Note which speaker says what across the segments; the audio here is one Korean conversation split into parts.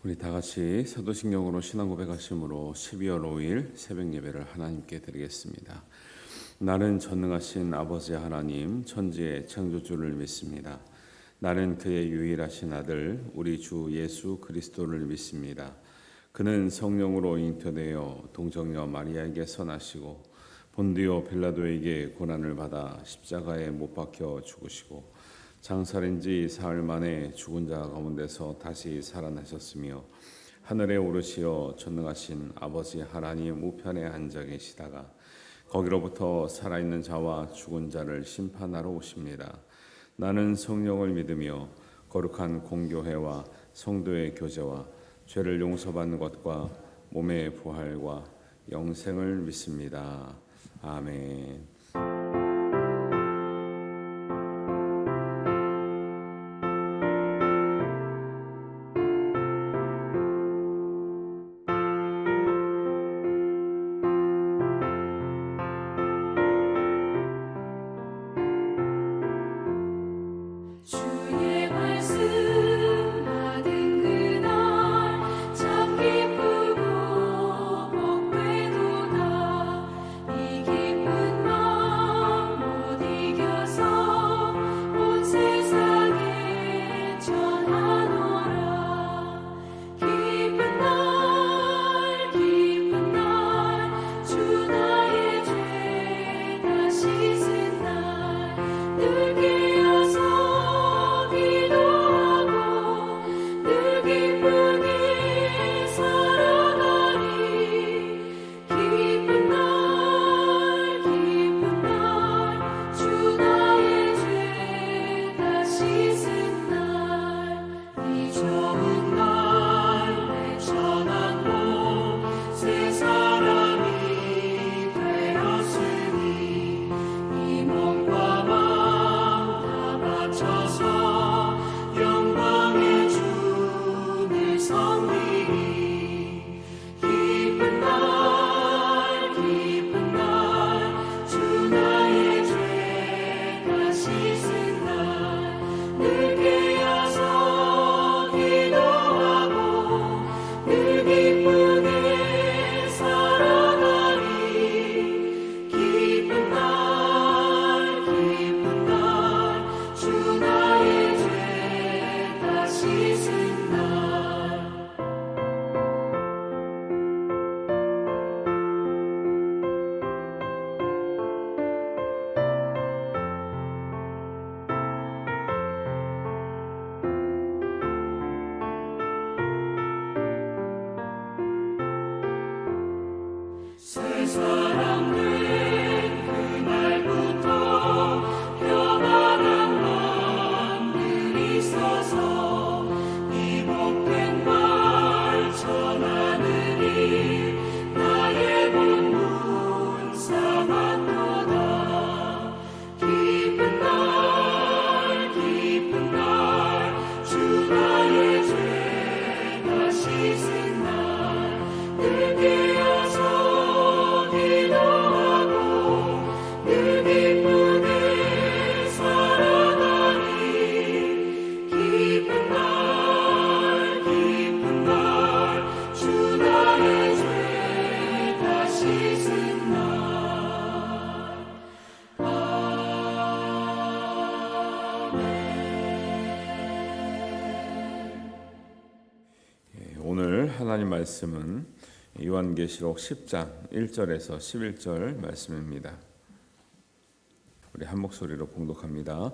Speaker 1: 우리 다 같이 사도신경으로 신앙 고백하심으로 12월 5일 새벽 예배를 하나님께 드리겠습니다. 나는 전능하신 아버지 하나님 천지의 창조주를 믿습니다. 나는 그의 유일하신 아들 우리 주 예수 그리스도를 믿습니다. 그는 성령으로 잉태되어 동정녀 마리아에게서 나시고 본디오 빌라도에게 고난을 받아 십자가에 못 박혀 죽으시고 장사된 지 사흘 만에 죽은 자 가운데서 다시 살아나셨으며 하늘에 오르시어 전능하신 아버지 하나님 우편에 앉아 계시다가 거기로부터 살아있는 자와 죽은 자를 심판하러 오십니다. 나는 성령을 믿으며 거룩한 공교회와 성도의 교제와 죄를 용서받는 것과 몸의 부활과 영생을 믿습니다. 아멘.
Speaker 2: 주의 말씀 받은 그날 참 기쁘고 복되도다. 이 기쁜 마음 못 이겨서 온 세상에 전하노라. 기쁜 날 주 나의 죄 다 씻은 날 늘 깨어서 기도하고 늘 기쁘게 살아가리. 기쁜 날 주 나의 죄 다 씻은 날 이 좋은 날 내 전한 몸 새 사람이 되었으니 이 몸과 마음 다 바쳐서 영광의 주를 섬기리. 기쁜 날 주 나의 죄 다 씻은 날 늘 깨어서 기도하고 늘 기쁘게 살아가리. 기쁜 날 주 나의 죄 다 씻은 날 새 사람 된 그날부터 평안한 마음 늘 있어서 이 복된 말 전하느니 나의 본분 삼았도다. 기쁜 날 주 나의 죄 다 씻은 날 늘 깨어서 기도하고 늘 기쁘게 살아가리. 기쁜 날 주 나의 죄 다 씻은 날
Speaker 1: 오늘 하나님 말씀은 요한계시록 10장 1절에서 11절 말씀입니다. 우리 한 목소리로 봉독합니다.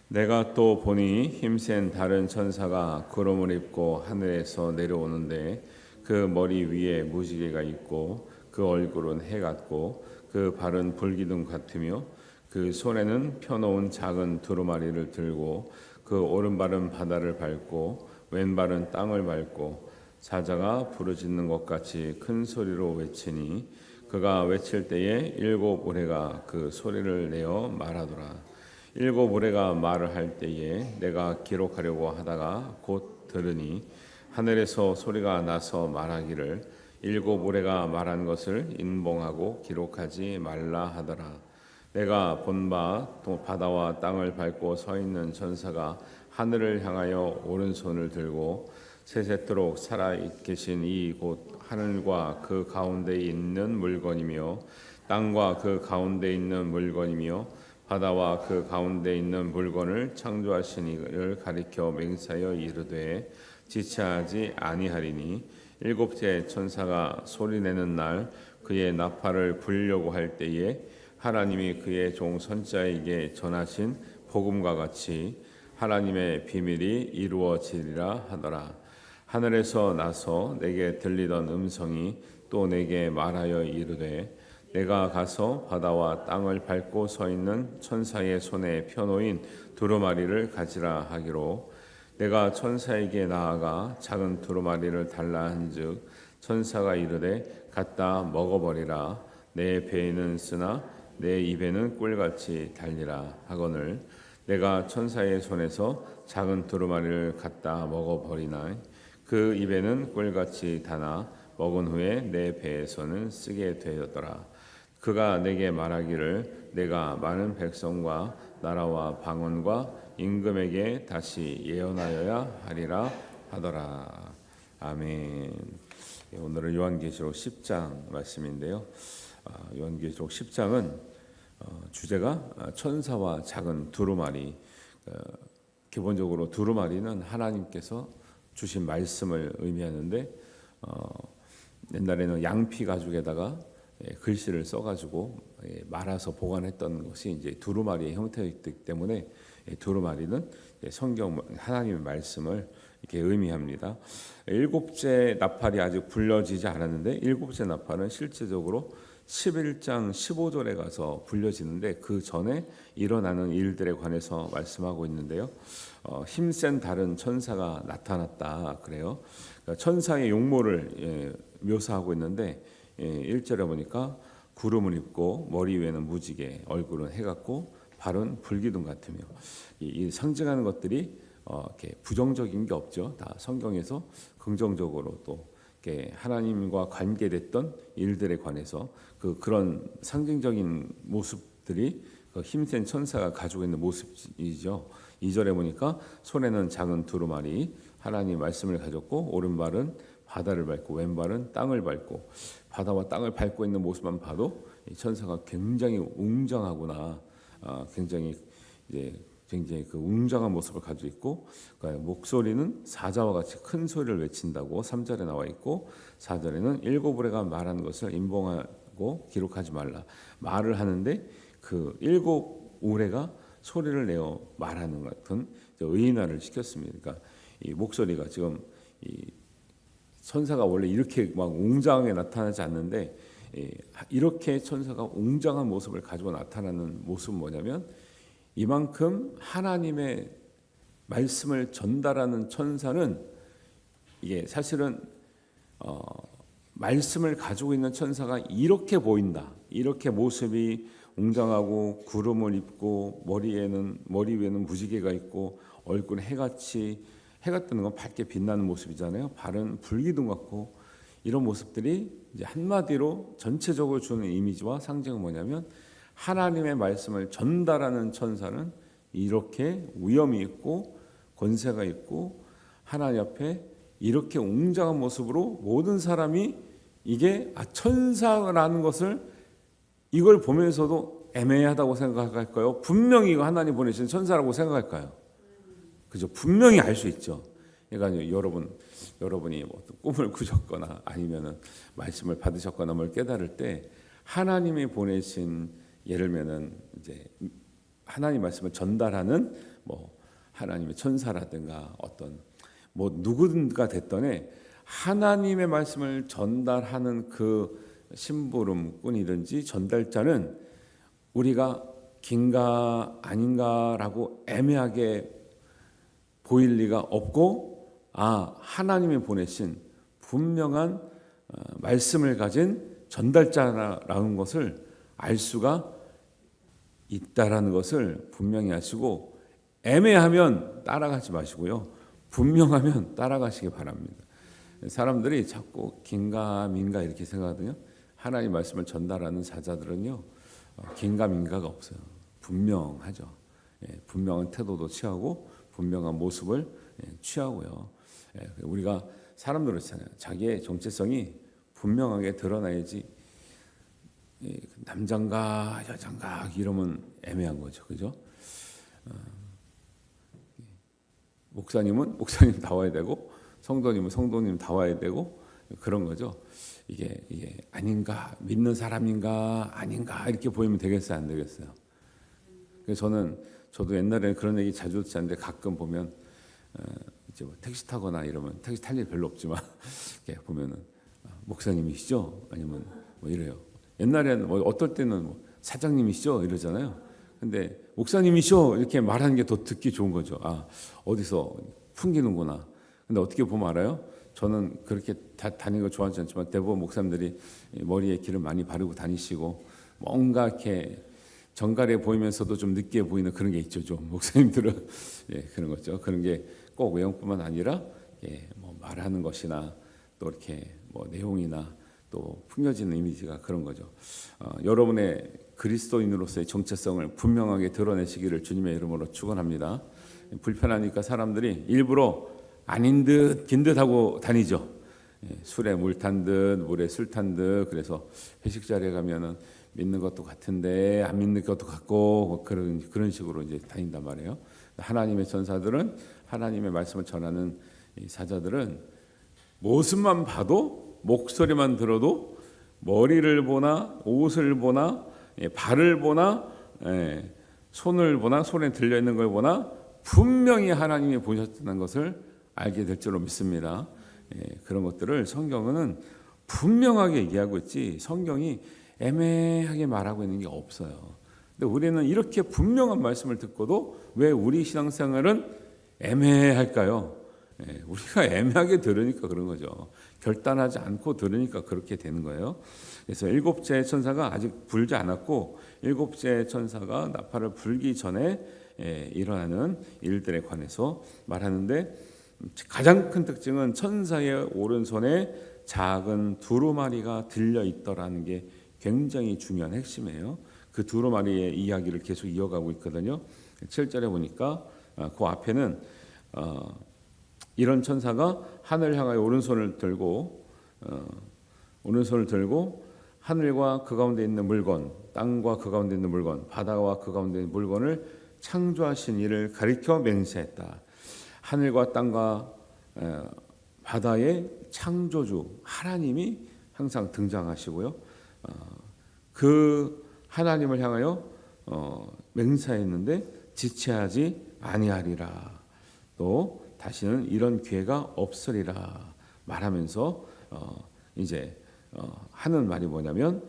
Speaker 1: 내가 또 보니 힘센 다른 천사가 구름을 입고 하늘에서 내려오는데 그 머리 위에 무지개가 있고 그 얼굴은 해 같고 그 발은 불기둥 같으며 그 손에는 펴놓은 작은 두루마리를 들고 그 오른발은 바다를 밟고 왼발은 땅을 밟고 사자가 부르짖는 것 같이 큰 소리로 외치니 그가 외칠 때에 일곱 우레가 그 소리를 내어 말하더라. 일곱 우레가 말을 할 때에 내가 기록하려고 하다가 곧 들으니 하늘에서 소리가 나서 말하기를 일곱 우레가 말한 것을 인봉하고 기록하지 말라 하더라. 내가 본 바 바다와 땅을 밟고 서 있는 천사가 하늘을 향하여 오른손을 들고 세세토록 살아 계신 이 곳 하늘과 그 가운데 있는 물건이며 땅과 그 가운데 있는 물건이며 바다와 그 가운데 있는 물건을 창조하신 이를 가리켜 맹세하여 이르되 지체하지 아니하리니 일곱째 천사가 소리내는 날 그의 나팔을 불려고 할 때에 하나님이 그의 종 선지자에게 전하신 복음과 같이 하나님의 비밀이 이루어지리라 하더라. 하늘에서 나서 내게 들리던 음성이 또 내게 말하여 이르되 내가 가서 바다와 땅을 밟고 서 있는 천사의 손에 펴놓인 두루마리를 가지라 하기로 내가 천사에게 나아가 작은 두루마리를 달라 한즉 천사가 이르되 갖다 먹어버리라. 내 배에는 쓰나 내 입에는 꿀같이 달리라 하거늘 내가 천사의 손에서 작은 두루마리를 갖다 먹어버리나 그 입에는 꿀같이 다나 먹은 후에 내 배에서는 쓰게 되었더라. 그가 내게 말하기를 내가 많은 백성과 나라와 방언과 임금에게 다시 예언하여야 하리라 하더라. 아멘. 오늘은 요한계시록 10장 말씀인데요. 요한계시록 10장은 주제가 천사와 작은 두루마리. 기본적으로 두루마리는 하나님께서 주신 말씀을 의미하는데 옛날에는 양피 가죽에다가 글씨를 써가지고 말아서 보관했던 것이 이제 두루마리의 형태이기 때문에 두루마리는 성경 하나님의 말씀을 이렇게 의미합니다. 일곱째 나팔이 아직 불려지지 않았는데 일곱째 나팔은 실제적으로 11장 15절에 가서 불려지는데 그 전에 일어나는 일들에 관해서 말씀하고 있는데요. 힘센 다른 천사가 나타났다 그래요. 그러니까 천사의 용모를 묘사하고 있는데 1절에 보니까 구름을 입고 머리 위에는 무지개, 얼굴은 해 같고 발은 불기둥 같으며 이 상징하는 것들이 이렇게 부정적인 게 없죠. 다 성경에서 긍정적으로 또 이렇게 하나님과 관계됐던 일들에 관해서 그런 상징적인 모습들이 그 힘센 천사가 가지고 있는 모습이죠. 2절에 보니까 손에는 작은 두루마리 하나님 말씀을 가졌고 오른발은 바다를 밟고 왼발은 땅을 밟고 바다와 땅을 밟고 있는 모습만 봐도 이 천사가 굉장히 웅장하구나. 굉장히 그 웅장한 모습을 가지고 있고 그러니까 목소리는 사자와 같이 큰 소리를 외친다고 3절에 나와 있고 4절에는 일곱 우레가 말하는 것을 인봉하고 기록하지 말라. 말을 하는데 그 일곱 우레가 소리를 내어 말하는 것 같은 의인화를 시켰습니다. 그러니까 이 목소리가 지금 이 천사가 원래 이렇게 막 웅장하게 나타나지 않는데 이렇게 천사가 웅장한 모습을 가지고 나타나는 모습은 뭐냐면 이만큼 하나님의 말씀을 전달하는 천사는 이게 사실은 말씀을 가지고 있는 천사가 이렇게 보인다. 이렇게 모습이 웅장하고 구름을 입고 머리 위에는 무지개가 있고 얼굴은 해가 뜨는 건 밝게 빛나는 모습이잖아요. 발은 불기둥 같고 이런 모습들이 이제 한마디로 전체적으로 주는 이미지와 상징은 뭐냐면 하나님의 말씀을 전달하는 천사는 이렇게 위엄이 있고 권세가 있고 하나님 앞에 이렇게 웅장한 모습으로 모든 사람이 이게 천사라는 것을 이걸 보면서도 애매하다고 생각할까요? 분명히 이거 하나님 보내신 천사라고 생각할까요? 그죠? 분명히 알 수 있죠. 그러니까 여러분이 뭐 꿈을 꾸셨거나 아니면은 말씀을 받으셨거나 뭘 깨달을 때 하나님이 보내신 예를 들면은 이제 하나님 말씀을 전달하는 뭐 하나님의 천사라든가 어떤 뭐 누구든가 됐던에 하나님의 말씀을 전달하는 그 심부름꾼이든지 전달자는 우리가 긴가 아닌가라고 애매하게 보일 리가 없고 하나님이 보내신 분명한 말씀을 가진 전달자라는 것을 알 수가 있다라는 것을 분명히 아시고 애매하면 따라가지 마시고요. 분명하면 따라가시기 바랍니다. 사람들이 자꾸 긴가민가 이렇게 생각하거든요. 하나님 말씀을 전달하는 자들은요. 긴가민가가 없어요. 분명하죠. 분명한 태도도 취하고 분명한 모습을 취하고요. 우리가 사람들 그렇잖아요. 자기의 정체성이 분명하게 드러나야지 남잔가 여잔가 이러면 애매한 거죠, 그죠? 목사님은 목사님 다와야 되고 성도님은 성도님 다와야 되고 그런 거죠. 이게 아닌가 믿는 사람인가 아닌가 이렇게 보이면 되겠어요, 안 되겠어요? 그래서 저도 옛날에는 그런 얘기 자주 듣지 않는데 가끔 보면 이제 뭐 택시 타거나 이러면 택시 탈 일 별로 없지만 이렇게 보면은 목사님이시죠? 아니면 뭐 이래요. 옛날에는 뭐 어떨 때는 뭐 사장님이시죠? 이러잖아요. 근데 목사님이시죠? 이렇게 말하는 게 더 듣기 좋은 거죠. 아, 어디서 풍기는구나. 근데 어떻게 보면 알아요? 저는 그렇게 다니는 걸 좋아하지 않지만 대부분 목사님들이 머리에 기름 많이 바르고 다니시고 뭔가 이렇게 정갈해 보이면서도 좀 느끼해 보이는 그런 게 있죠. 좀 목사님들은 그런 거죠. 그런 게 꼭 외형뿐만 아니라 뭐 말하는 것이나 또 이렇게 뭐 내용이나 또 풍겨지는 이미지가 그런 거죠. 여러분의 그리스도인으로서의 정체성을 분명하게 드러내시기를 주님의 이름으로 축원합니다. 불편하니까 사람들이 일부러 아닌 듯 긴 듯 하고 다니죠. 술에 물 탄 듯 물에 술 탄 듯. 그래서 회식 자리에 가면은 믿는 것도 같은데 안 믿는 것도 같고 그런 식으로 이제 다닌단 말이에요. 하나님의 전사들은 하나님의 말씀을 전하는 이 사자들은 모습만 봐도 목소리만 들어도 머리를 보나 옷을 보나 발을 보나 손을 보나 손에 들려 있는 걸 보나 분명히 하나님이 보셨다는 것을 알게 될 줄로 믿습니다. 그런 것들을 성경은 분명하게 얘기하고 있지 성경이 애매하게 말하고 있는 게 없어요. 근데 우리는 이렇게 분명한 말씀을 듣고도 왜 우리 신앙생활은 애매할까요? 우리가 애매하게 들으니까 그런 거죠. 결단하지 않고 들으니까 그렇게 되는 거예요. 그래서 일곱째 천사가 아직 불지 않았고 일곱째 천사가 나팔을 불기 전에 일어나는 일들에 관해서 말하는데 가장 큰 특징은 천사의 오른손에 작은 두루마리가 들려 있더라는 게 굉장히 중요한 핵심이에요. 그 두루마리의 이야기를 계속 이어가고 있거든요. 7절에 보니까 그 앞에는 이런 천사가 하늘 향하여 오른손을 들고 하늘과 그 가운데 있는 물건, 땅과 그 가운데 있는 물건, 바다와 그 가운데 있는 물건을 창조하신 이를 가리켜 맹세했다. 하늘과 땅과 바다의 창조주 하나님이 항상 등장하시고요. 그 하나님을 향하여 맹세했는데 지체하지 아니하리라. 또 다시는 이런 기회가 없으리라 말하면서 이제 하는 말이 뭐냐면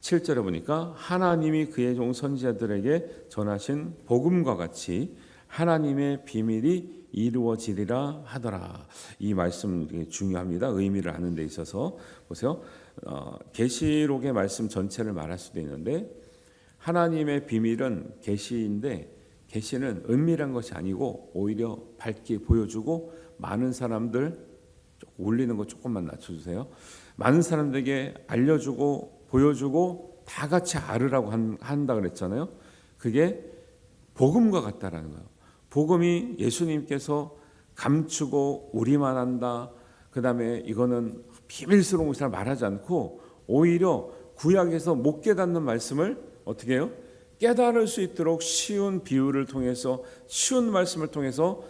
Speaker 1: 7절에 보니까 하나님이 그의 종 선지자들에게 전하신 복음과 같이 하나님의 비밀이 이루어지리라 하더라. 이 말씀 되게 중요합니다. 의미를 아는 데 있어서 보세요. 계시록의 말씀 전체를 말할 수도 있는데 하나님의 비밀은 계시인데 계시는 은밀한 것이 아니고 오히려 밝게 보여주고 많은 사람들 올리는 거 조금만 낮춰주세요. 많은 사람들에게 알려주고 보여주고 다 같이 알으라고 한다 그랬잖아요. 그게 복음과 같다라는 거예요. 복음이 예수님께서 감추고 우리만 한다. 그 다음에 이거는 비밀스러운 것이라 말하지 않고 오히려 구약에서 못 깨닫는 말씀을 어떻게 해요? 깨달을 수 있도록 쉬운 비유를 통해서 쉬운 말씀을 통해서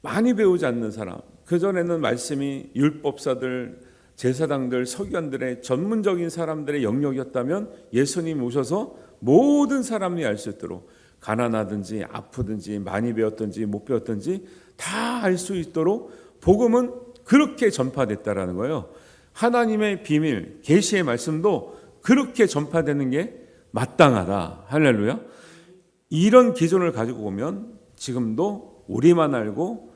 Speaker 1: 많이 배우지 않는 사람, 그전에는 말씀이 율법사들, 제사장들, 서기관들의 전문적인 사람들의 영역이었다면 예수님 오셔서 모든 사람이 알 수 있도록 가난하든지 아프든지 많이 배웠든지 못 배웠든지 다 알 수 있도록 복음은 그렇게 전파됐다라는 거예요. 하나님의 비밀, 계시의 말씀도 그렇게 전파되는 게 마땅하다. 할렐루야. 이런 기존을 가지고 보면 지금도 우리만 알고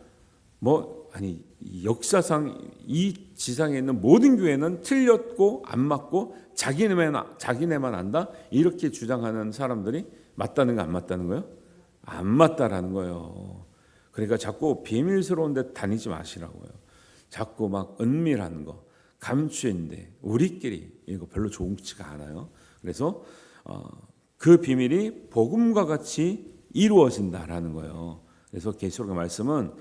Speaker 1: 역사상 이 지상에 있는 모든 교회는 틀렸고 안 맞고 자기네만 안다 이렇게 주장하는 사람들이 맞다는 거 안 맞다는 거예요? 안 맞다라는 거예요. 그러니까 자꾸 비밀스러운 데 다니지 마시라고요. 자꾸 막 은밀한 거 감추인데 우리끼리 이거 별로 좋지가 않아요. 그래서 그 비밀이 복음과 같이 이루어진다라는 거예요. 그래서 계시록의 말씀은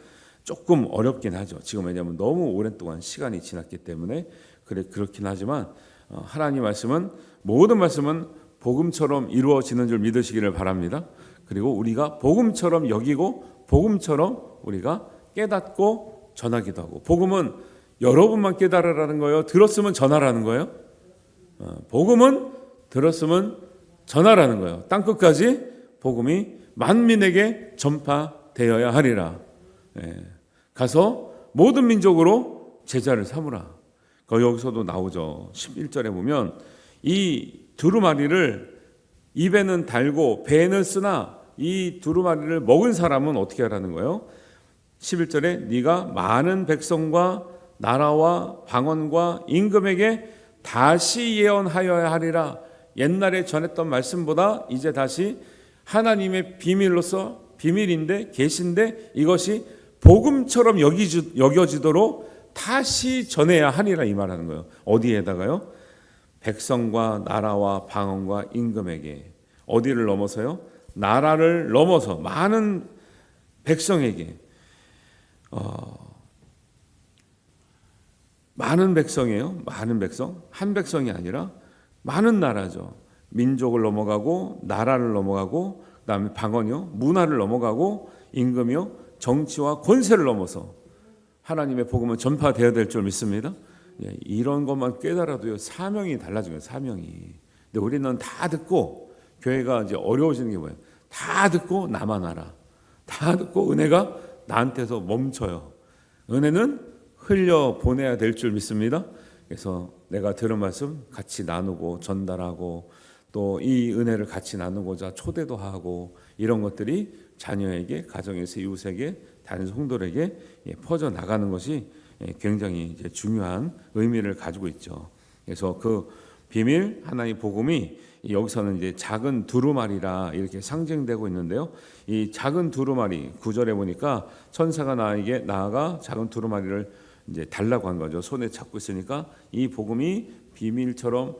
Speaker 1: 조금 어렵긴 하죠. 지금 왜냐하면 너무 오랜 동안 시간이 지났기 때문에 그렇긴 하지만 하나님 말씀은 모든 말씀은 복음처럼 이루어지는 줄 믿으시기를 바랍니다. 그리고 우리가 복음처럼 여기고 복음처럼 우리가 깨닫고 전하기도 하고, 복음은 여러분만 깨달으라는 거예요? 들었으면 전하라는 거예요? 복음은 들었으면 전하라는 거예요. 땅끝까지 복음이 만민에게 전파되어야 하리라. 가서 모든 민족으로 제자를 삼으라. 여기서도 나오죠. 11절에 보면 이 두루마리를 입에는 달고 배에는 쓰나 이 두루마리를 먹은 사람은 어떻게 하라는 거예요? 11절에 네가 많은 백성과 나라와 방언과 임금에게 다시 예언하여야 하리라. 옛날에 전했던 말씀보다 이제 다시 하나님의 비밀로서 비밀인데 계신데 이것이 복음처럼 여겨지도록 다시 전해야 하리라 이 말하는 거예요. 어디에다가요? 백성과 나라와 방언과 임금에게. 어디를 넘어서요? 나라를 넘어서 많은 백성에게. 많은 백성이에요. 많은 백성. 한 백성이 아니라 많은 나라죠. 민족을 넘어가고 나라를 넘어가고 그다음에 방언이요, 문화를 넘어가고 임금이요, 정치와 권세를 넘어서 하나님의 복음은 전파되어야 될 줄 믿습니다. 이런 것만 깨달아도요 사명이 달라지고요. 사명이. 근데 우리는 다 듣고 교회가 이제 어려워지는 게 뭐예요? 다 듣고 나만 알아. 다 듣고 은혜가 나한테서 멈춰요. 은혜는 흘려 보내야 될 줄 믿습니다. 그래서 내가 들은 말씀 같이 나누고 전달하고 또 이 은혜를 같이 나누고자 초대도 하고 이런 것들이 자녀에게, 가정에서 이웃에게, 다른 성도들에게 퍼져 나가는 것이 굉장히 이제 중요한 의미를 가지고 있죠. 그래서 그 비밀 하나님의 복음이 여기서는 이제 작은 두루마리라 이렇게 상징되고 있는데요. 이 작은 두루마리 9절에 보니까 천사가 나에게 나아가 작은 두루마리를 이제 달라고 한 거죠. 손에 잡고 있으니까 이 복음이 비밀처럼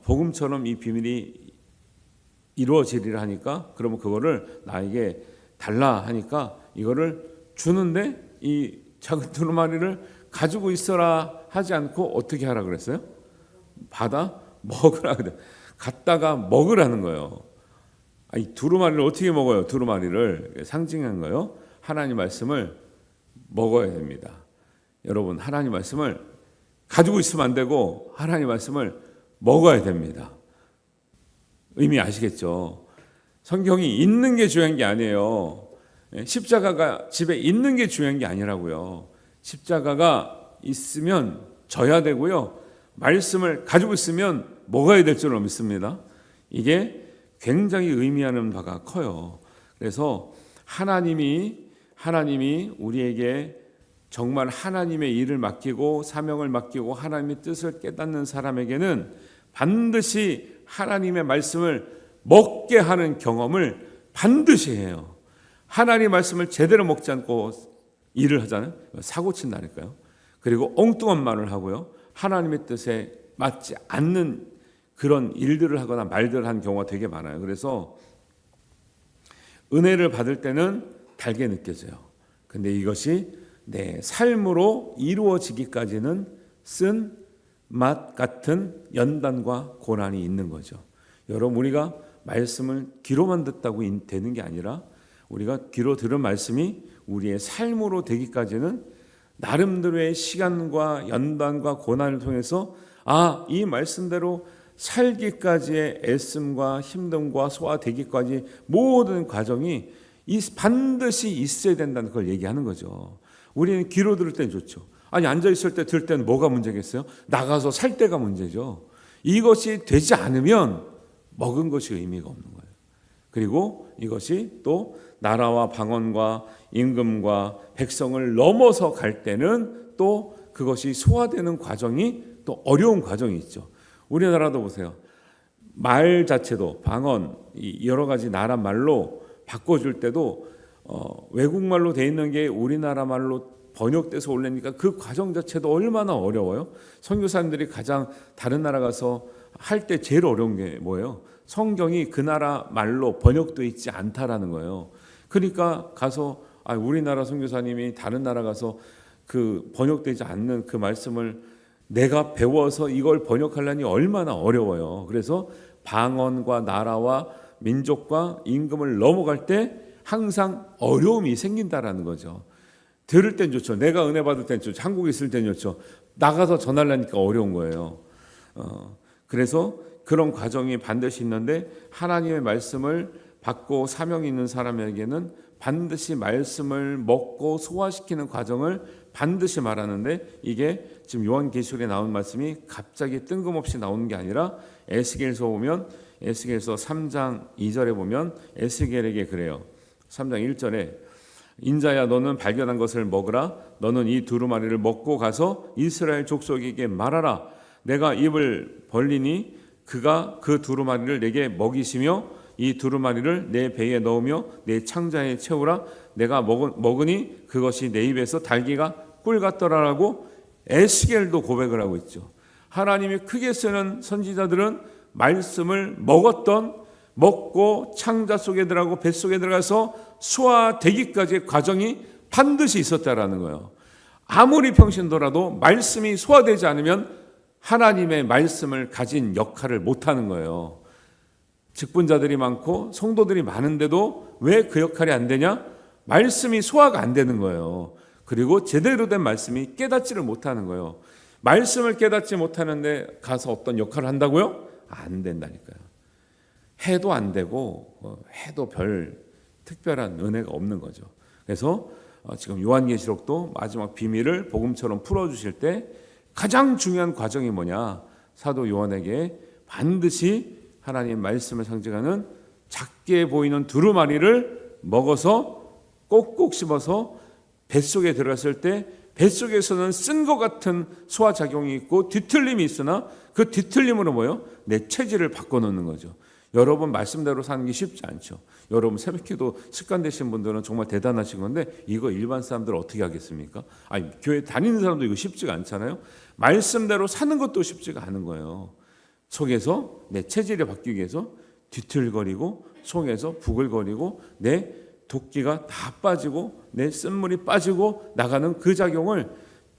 Speaker 1: 복음처럼 이 비밀이 이루어지리라 하니까 그러면 그거를 나에게 달라 하니까 이거를 주는데 이 작은 두루마리를 가지고 있어라 하지 않고 어떻게 하라 그랬어요? 받아 먹으라 그래. 갖다가 먹으라는 거예요. 이 두루마리를 어떻게 먹어요? 두루마리를 상징한 거예요. 하나님 말씀을 먹어야 됩니다. 여러분 하나님 말씀을 가지고 있으면 안 되고 하나님 말씀을 먹어야 됩니다. 의미 아시겠죠? 성경이 있는 게 중요한 게 아니에요. 십자가가 집에 있는 게 중요한 게 아니라고요. 십자가가 있으면 져야 되고요. 말씀을 가지고 있으면 먹어야 될 줄로 믿습니다. 이게 굉장히 의미하는 바가 커요. 그래서 하나님이 우리에게 정말 하나님의 일을 맡기고 사명을 맡기고 하나님의 뜻을 깨닫는 사람에게는 반드시 하나님의 말씀을 먹게 하는 경험을 반드시 해요. 하나님의 말씀을 제대로 먹지 않고 일을 하잖아요. 사고 친다니까요. 그리고 엉뚱한 말을 하고요. 하나님의 뜻에 맞지 않는 그런 일들을 하거나 말들을 하는 경우가 되게 많아요. 그래서 은혜를 받을 때는 달게 느껴져요. 근데 이것이 내 삶으로 이루어지기까지는 쓴 맛 같은 연단과 고난이 있는 거죠. 여러분 우리가 말씀을 귀로만 듣다고 되는 게 아니라 우리가 귀로 들은 말씀이 우리의 삶으로 되기까지는 나름대로의 시간과 연단과 고난을 통해서 이 말씀대로 살기까지의 애씀과 힘듦과 소화되기까지 모든 과정이 반드시 있어야 된다는 걸 얘기하는 거죠. 우리는 귀로 들을 땐 좋죠. 아니 앉아있을 때 들을 때는 뭐가 문제겠어요? 나가서 살 때가 문제죠. 이것이 되지 않으면 먹은 것이 의미가 없는 거예요. 그리고 이것이 또 나라와 방언과 임금과 백성을 넘어서 갈 때는 또 그것이 소화되는 과정이 또 어려운 과정이 있죠. 우리나라도 보세요. 말 자체도 방언 여러 가지 나라 말로 바꿔줄 때도 외국말로 돼 있는 게 우리나라 말로 번역돼서 올리니까 그 과정 자체도 얼마나 어려워요. 선교사님들이 가장 다른 나라 가서 할 때 제일 어려운 게 뭐예요? 성경이 그 나라 말로 번역돼 있지 않다라는 거예요. 그러니까 가서 우리나라 선교사님이 다른 나라 가서 그 번역되지 않는 그 말씀을 내가 배워서 이걸 번역하려니 얼마나 어려워요. 그래서 방언과 나라와 민족과 임금을 넘어갈 때 항상 어려움이 생긴다라는 거죠. 들을 땐 좋죠. 내가 은혜 받을 땐 좋죠. 한국에 있을 땐 좋죠. 나가서 전하려니까 어려운 거예요. 그래서 그런 과정이 반드시 있는데 하나님의 말씀을 받고 사명이 있는 사람에게는 반드시 말씀을 먹고 소화시키는 과정을 반드시 말하는데, 이게 지금 요한계시록에 나온 말씀이 갑자기 뜬금없이 나오는 게 아니라 에스겔서 보면, 에스겔서 3장 2절에 보면 에스겔에게 그래요. 3장 1절에 인자야 너는 발견한 것을 먹으라. 너는 이 두루마리를 먹고 가서 이스라엘 족속에게 말하라. 내가 입을 벌리니 그가 그 두루마리를 내게 먹이시며 이 두루마리를 내 배에 넣으며 내 창자에 채우라. 내가 먹으니 그것이 내 입에서 달기가 꿀 같더라라고 에스겔도 고백을 하고 있죠. 하나님이 크게 쓰는 선지자들은 말씀을 먹고 창자 속에 들어가고 뱃속에 들어가서 소화되기까지의 과정이 반드시 있었다라는 거예요. 아무리 평신도라도 말씀이 소화되지 않으면 하나님의 말씀을 가진 역할을 못하는 거예요. 직분자들이 많고 성도들이 많은데도 왜 그 역할이 안 되냐? 말씀이 소화가 안 되는 거예요. 그리고 제대로 된 말씀이 깨닫지를 못하는 거예요. 말씀을 깨닫지 못하는데 가서 어떤 역할을 한다고요? 안 된다니까요. 해도 안 되고 해도 별 특별한 은혜가 없는 거죠. 그래서 지금 요한계시록도 마지막 비밀을 복음처럼 풀어주실 때 가장 중요한 과정이 뭐냐? 사도 요한에게 반드시 하나님의 말씀을 상징하는 작게 보이는 두루마리를 먹어서 꼭꼭 씹어서 뱃속에 들어갔을 때 뱃속에서는 쓴 것 같은 소화작용이 있고 뒤틀림이 있으나 그 뒤틀림으로 뭐예요? 내 체질을 바꿔놓는 거죠. 여러분 말씀대로 사는 게 쉽지 않죠. 여러분 새벽기도 습관 되신 분들은 정말 대단하신 건데 이거 일반 사람들 어떻게 하겠습니까? 교회 다니는 사람도 이거 쉽지가 않잖아요. 말씀대로 사는 것도 쉽지가 않은 거예요. 속에서 내 체질이 바뀌기 위해서 뒤틀거리고 속에서 부글거리고 내 도끼가 다 빠지고 내 쓴물이 빠지고 나가는 그 작용을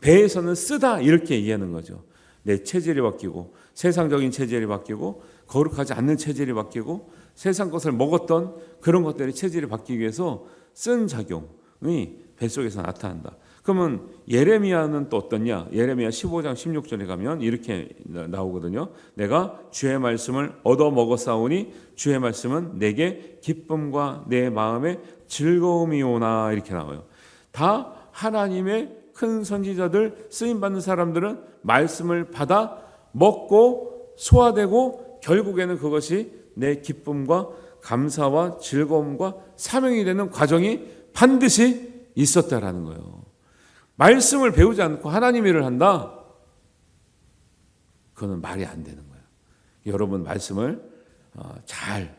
Speaker 1: 배에서는 쓰다 이렇게 이해하는 거죠. 내 체질이 바뀌고 세상적인 체질이 바뀌고 거룩하지 않는 체질이 바뀌고 세상 것을 먹었던 그런 것들이 체질이 바뀌기 위해서 쓴 작용이 뱃속에서 나타난다. 그러면 예레미야는 또 어떻냐? 예레미야 15장 16절에 가면 이렇게 나오거든요. 내가 주의 말씀을 얻어 먹었사오니 주의 말씀은 내게 기쁨과 내 마음에 즐거움이오나 이렇게 나와요. 다 하나님의 큰 선지자들 쓰임받는 사람들은 말씀을 받아 먹고 소화되고 결국에는 그것이 내 기쁨과 감사와 즐거움과 사명이 되는 과정이 반드시 있었다라는 거예요. 말씀을 배우지 않고 하나님 일을 한다? 그거는 말이 안 되는 거예요. 여러분 말씀을 잘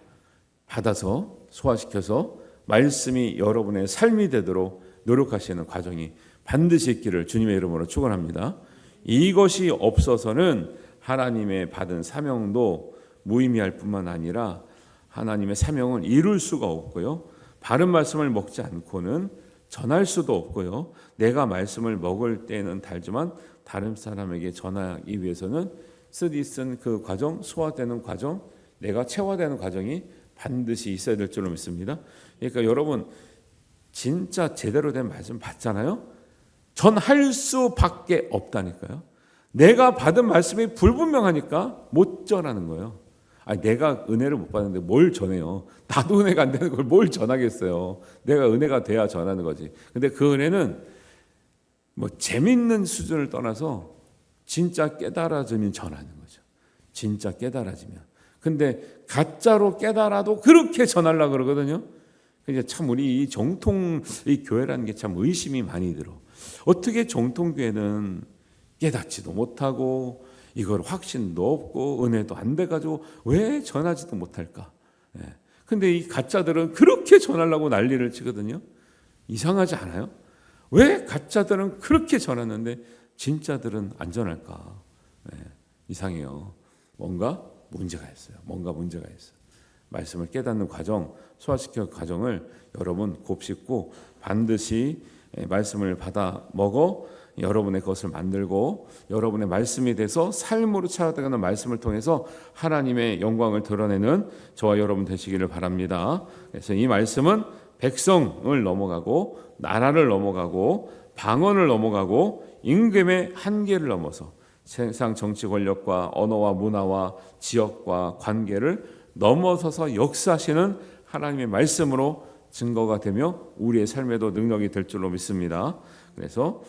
Speaker 1: 받아서 소화시켜서 말씀이 여러분의 삶이 되도록 노력하시는 과정이 반드시 있기를 주님의 이름으로 축원합니다. 이것이 없어서는 하나님의 받은 사명도 무의미할 뿐만 아니라 하나님의 사명을 이룰 수가 없고요. 바른 말씀을 먹지 않고는 전할 수도 없고요. 내가 말씀을 먹을 때는 달지만 다른 사람에게 전하기 위해서는 쓴 그 과정, 소화되는 과정, 내가 체화되는 과정이 반드시 있어야 될 줄로 믿습니다. 그러니까 여러분 진짜 제대로 된 말씀 받잖아요. 전할 수밖에 없다니까요. 내가 받은 말씀이 불분명하니까 못 전하는 거예요. 내가 은혜를 못 받는데 뭘 전해요? 나도 은혜가 안 되는 걸 뭘 전하겠어요? 내가 은혜가 돼야 전하는 거지. 근데 그 은혜는 뭐 재밌는 수준을 떠나서 진짜 깨달아지면 전하는 거죠. 진짜 깨달아지면. 근데 가짜로 깨달아도 그렇게 전하려고 그러거든요. 그러니까 참 우리 이 정통 이 교회라는 게 참 의심이 많이 들어. 어떻게 정통교회는 깨닫지도 못하고 이걸 확신도 없고 은혜도 안 돼가지고 왜 전하지도 못할까? 근데 이 가짜들은 그렇게 전하려고 난리를 치거든요. 이상하지 않아요? 왜 가짜들은 그렇게 전하는데 진짜들은 안 전할까? 이상해요. 뭔가 문제가 있어요. 말씀을 깨닫는 과정, 소화시켜 과정을 여러분 곱씹고 반드시 말씀을 받아 먹어 여러분의 것을 만들고 여러분의 말씀이 돼서 삶으로 찾아가는 말씀을 통해서 하나님의 영광을 드러내는 저와 여러분 되시기를 바랍니다. 그래서 이 말씀은 백성을 넘어가고 나라를 넘어가고 방언을 넘어가고 임금의 한계를 넘어서 세상 정치 권력과 언어와 문화와 지역과 관계를 넘어서서 역사하시는 하나님의 말씀으로 증거가 되며 우리의 삶에도 능력이 될 줄로 믿습니다. 그래서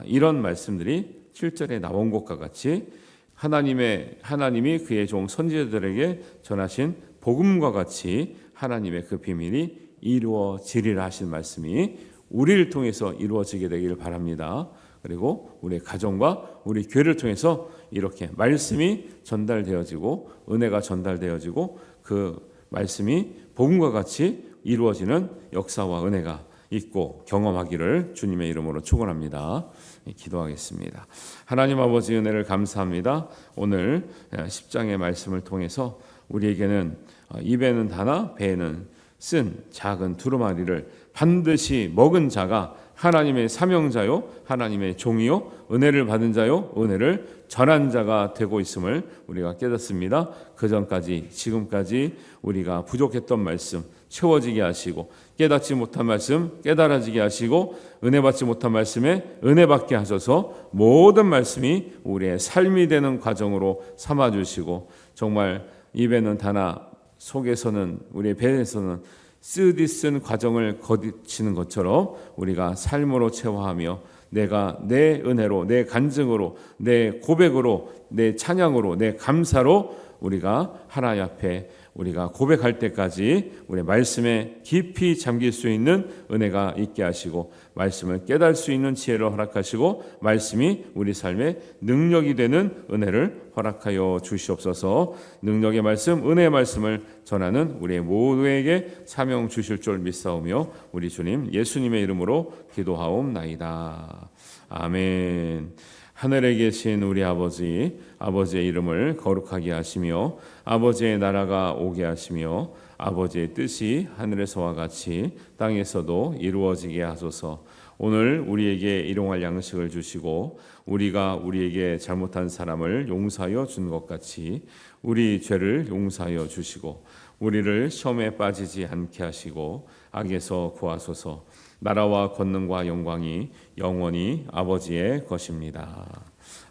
Speaker 1: 이런 말씀들이 7절에 나온 것과 같이 하나님이 그의 종 선지자들에게 전하신 복음과 같이 하나님의 그 비밀이 이루어지리라 하신 말씀이 우리를 통해서 이루어지게 되기를 바랍니다. 그리고 우리 가정과 우리 교회를 통해서 이렇게 말씀이 전달되어지고 은혜가 전달되어지고 그 말씀이 복음과 같이 이루어지는 역사와 은혜가 있고 경험하기를 주님의 이름으로 축원합니다. 기도하겠습니다. 하나님 아버지 은혜를 감사합니다. 오늘 10장의 말씀을 통해서 우리에게는 입에는 다나 배에는 쓴 작은 두루마리를 반드시 먹은 자가 하나님의 사명자요 하나님의 종이요 은혜를 받은 자요 은혜를 전한 자가 되고 있음을 우리가 깨닫습니다. 그전까지 지금까지 우리가 부족했던 말씀 채워지게 하시고 깨닫지 못한 말씀 깨달아지게 하시고 은혜 받지 못한 말씀에 은혜 받게 하셔서 모든 말씀이 우리의 삶이 되는 과정으로 삼아주시고 정말 입에는 다나 속에서는 우리의 배에서는 쓰디 쓴 과정을 거치는 것처럼 우리가 삶으로 채워하며 내가 내 은혜로 내 간증으로 내 고백으로 내 찬양으로 내 감사로 우리가 하나님 앞에 우리가 고백할 때까지 우리 말씀에 깊이 잠길 수 있는 은혜가 있게 하시고 말씀을 깨달을 수 있는 지혜를 허락하시고 말씀이 우리 삶의 능력이 되는 은혜를 허락하여 주시옵소서. 능력의 말씀, 은혜의 말씀을 전하는 우리 모두에게 사명 주실 줄 믿사오며 우리 주님 예수님의 이름으로 기도하옵나이다. 아멘. 하늘에 계신 우리 아버지, 아버지의 이름을 거룩하게 하시며 아버지의 나라가 오게 하시며 아버지의 뜻이 하늘에서와 같이 땅에서도 이루어지게 하소서. 오늘 우리에게 일용할 양식을 주시고 우리가 우리에게 잘못한 사람을 용서하여 준 것 같이 우리 죄를 용서하여 주시고 우리를 시험에 빠지지 않게 하시고 악에서 구하소서. 나라와 권능과 영광이 영원히 아버지의 것입니다.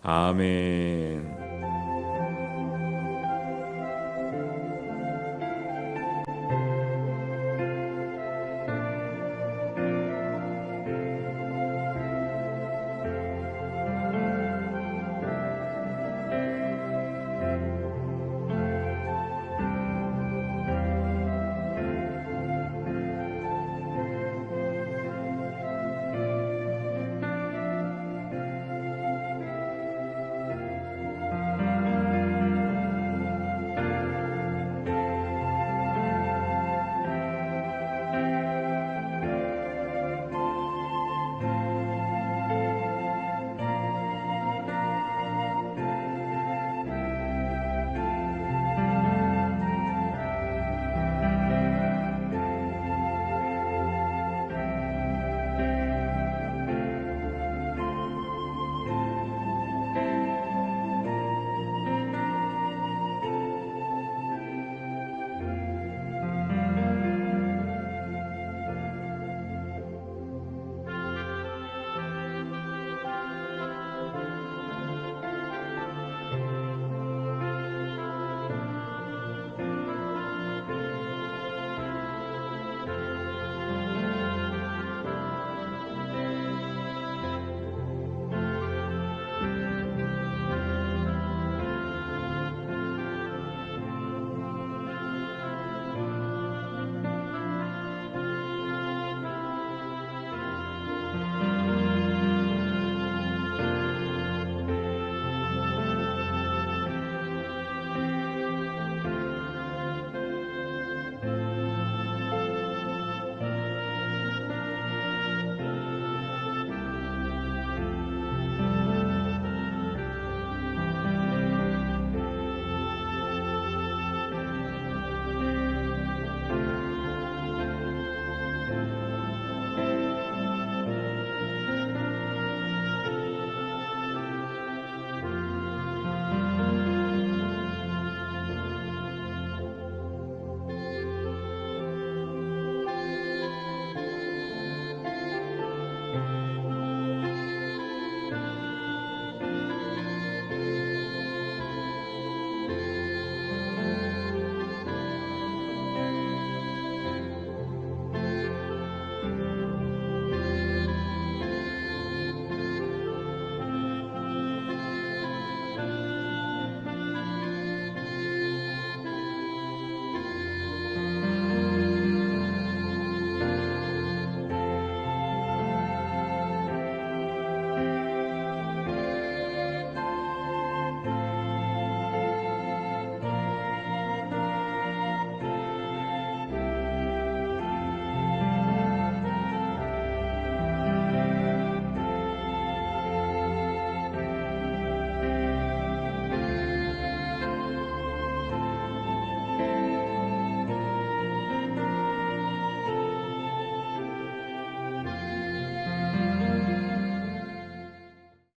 Speaker 1: 아멘.